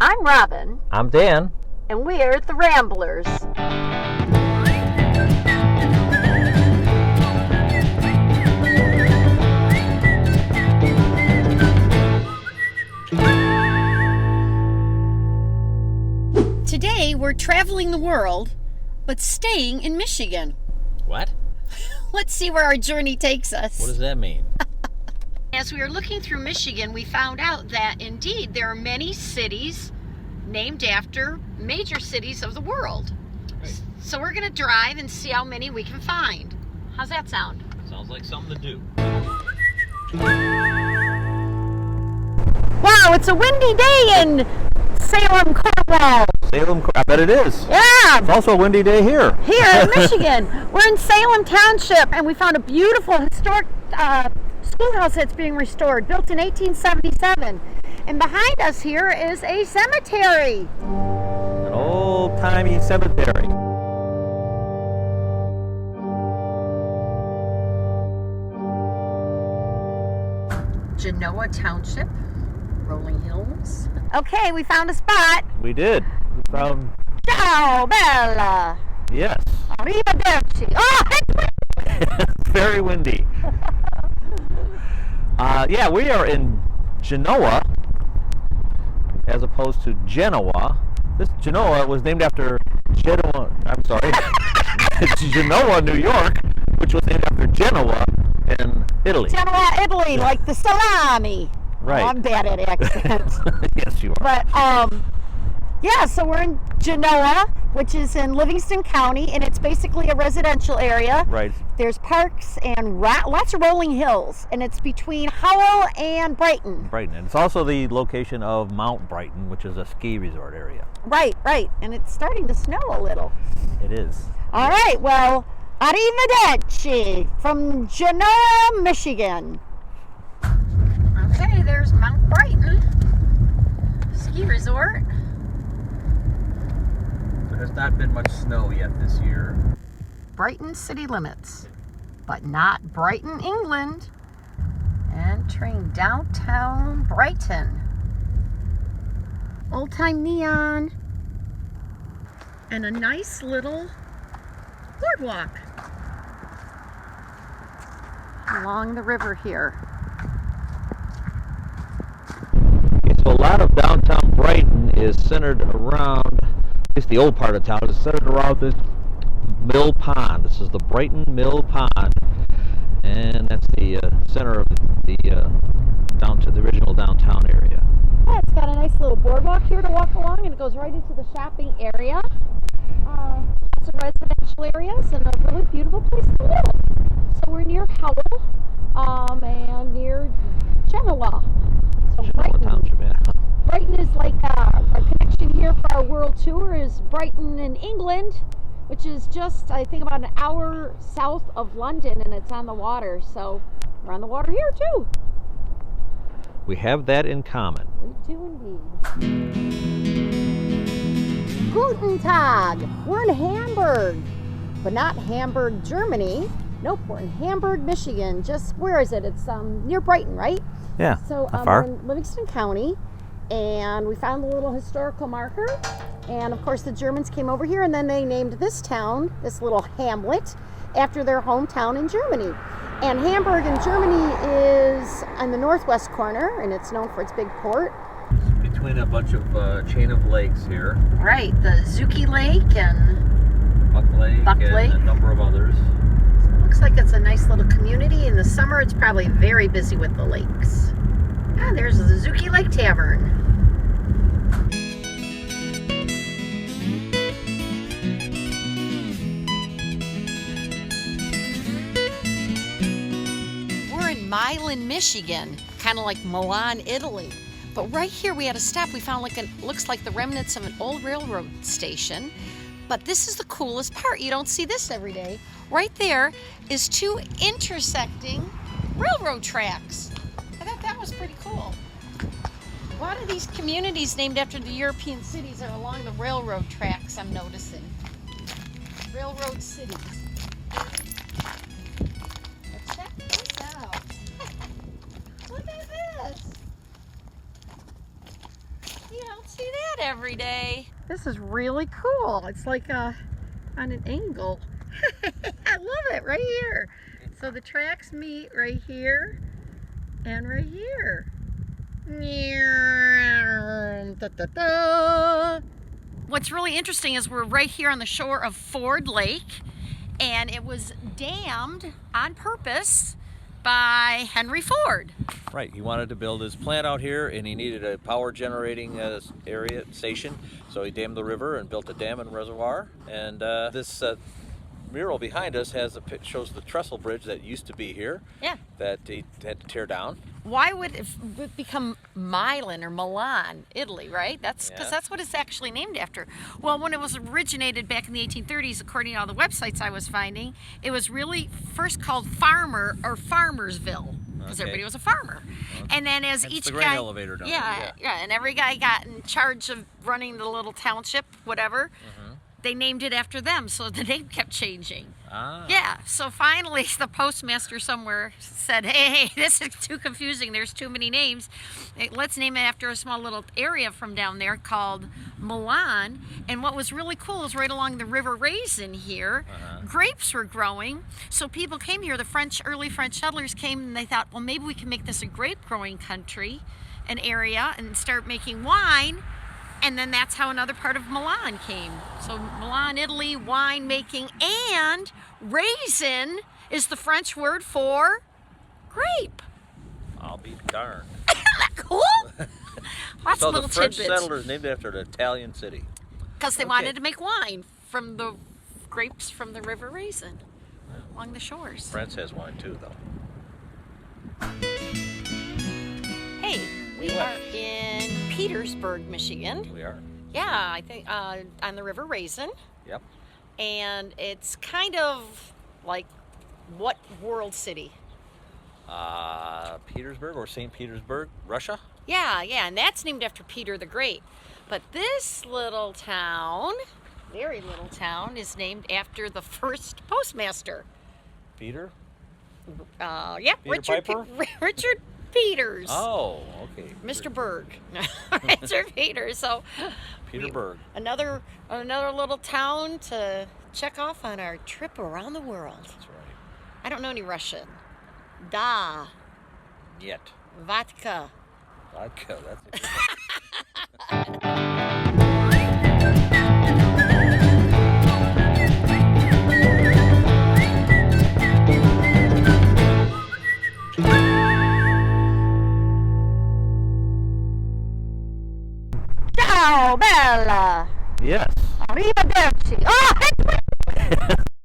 I'm Robin. I'm Dan. And we're the Ramblers. Today we're traveling the world, but staying in Michigan. What? Let's see where our journey takes us. What does that mean? As we were looking through Michigan, we found out that indeed there are many cities named after major cities of the world. Right. So we're going to drive and see how many we can find. How's that sound? Sounds like something to do. Wow, it's a windy day in Salem, Cornwall. Salem, I bet it is. Yeah. It's also a windy day here. Here in Michigan. We're in Salem Township, and we found a beautiful historic schoolhouse that's being restored, built in 1877. And behind us here is a cemetery. An old-timey cemetery. Genoa Township, Rolling Hills. Okay, we found a spot. We did. We found... Ciao, Bella. Yes. Arrivederci. Oh, It's very windy. Yeah, we are in Genoa, as opposed to Genoa. This Genoa was named after Genoa, Genoa, New York, which was named after Genoa in Italy. Genoa, Italy, like the salami. Right. Oh, I'm bad at accents. Yes, you are. But, yeah, so we're in Genoa, which is in Livingston County, and it's basically a residential area. Right. There's parks and lots of rolling hills, and it's between Howell and Brighton. Brighton. And it's also the location of Mount Brighton, which is a ski resort area. Right. And it's starting to snow a little. It is. All right, well, arrivederci from Genoa, Michigan. Okay, there's Mount Brighton ski resort. There has not been much snow yet this year. Brighton city limits, but not Brighton, England. Entering downtown Brighton. Old-time neon. And a nice little boardwalk along the river here. So a lot of downtown Brighton is centered around, at least the old part of town, is centered around this mill pond. This is the Brighton Mill Pond, and that's the center of the down to the original downtown area. Yeah, it's got a nice little boardwalk here to walk along, and it goes right into the shopping area. Some residential areas and a really beautiful place to live. So we're near Howell and near Genoa. So Genoa Township, yeah. Brighton is like our connection here for our world tour is Brighton in England, which is just, I think, about an hour south of London, and it's on the water. So we're on the water here too. We have that in common. We do indeed. Guten Tag. We're in Hamburg, but not Hamburg, Germany. Nope, we're in Hamburg, Michigan. Just, where is it? It's near Brighton, right? Yeah, So not far. we're in Livingston County, and we found the little historical marker. And of course the Germans came over here, and then they named this town, this little hamlet, after their hometown in Germany. And Hamburg in Germany is on the northwest corner, and it's known for its big port. Between a bunch of chain of lakes here. Right, the Zuki Lake and Buck Lake Buck and Lake. a number of others. So it looks like it's a nice little community. In the summer, it's probably very busy with the lakes. Ah, there's the Zuki Lake Tavern. We're in Milan, Michigan, kind of like Milan, Italy. But right here we had a stop. We found looks like the remnants of an old railroad station. But this is the coolest part. You don't see this every day. Right there is two intersecting railroad tracks. I thought that was pretty cool. A lot of these communities named after the European cities are along the railroad tracks, I'm noticing. Railroad cities. But check this out. Look at this. You don't see that every day. This is really cool. It's like on an angle. I love it right here. So the tracks meet right here and right here. Da, da, da. What's really interesting is we're right here on the shore of Ford Lake, and it was dammed on purpose by Henry Ford. Right, he wanted to build his plant out here, and he needed a power generating area station, so he dammed the river and built a dam and reservoir. And this mural behind us shows the trestle bridge that used to be here. Yeah. That he had to tear down. Why would it become Milan or Milan, Italy, right? That's because that's what it's actually named after. Well, when it was originated back in the 1830s, according to all the websites I was finding, it was really first called Farmer or Farmersville, because everybody was a farmer. And then as each the guy, grain elevator down there, and every guy got in charge of running the little township, whatever. They named it after them, so the name kept changing. Yeah, so finally the postmaster somewhere said, hey, this is too confusing. There's too many names. Let's name it after a small little area from down there called Milan. And what was really cool is right along the River Raisin here, grapes were growing. So people came here, the early French settlers came, and they thought, well, maybe we can make this a grape growing country, an area, and start making wine. And then that's how another part of Milan came. So Milan, Italy, wine making, and raisin is the French word for grape. I'll be darned. Isn't that cool? Lots So of little the French tidbits. settlers named after an Italian city. Because they wanted to make wine from the grapes from the River Raisin along the shores. France has wine too, though. Hey, we are in Petersburg, Michigan. We are. Yeah, I think on the River Raisin. Yep. And it's kind of like what world city? Petersburg or St. Petersburg, Russia? Yeah, and that's named after Peter the Great. But this little town, very little town, is named after the first postmaster. Peter? Yeah, Peter Piper? Richard Peters. Oh, okay. Mr. Berg. Richard Peters. So Peterburg. Another little town to check off on our trip around the world. That's right. I don't know any Russian. Da. Yet. Vodka. Vodka, that's a good Ciao, bella. Yes. Arrivederci. Ah!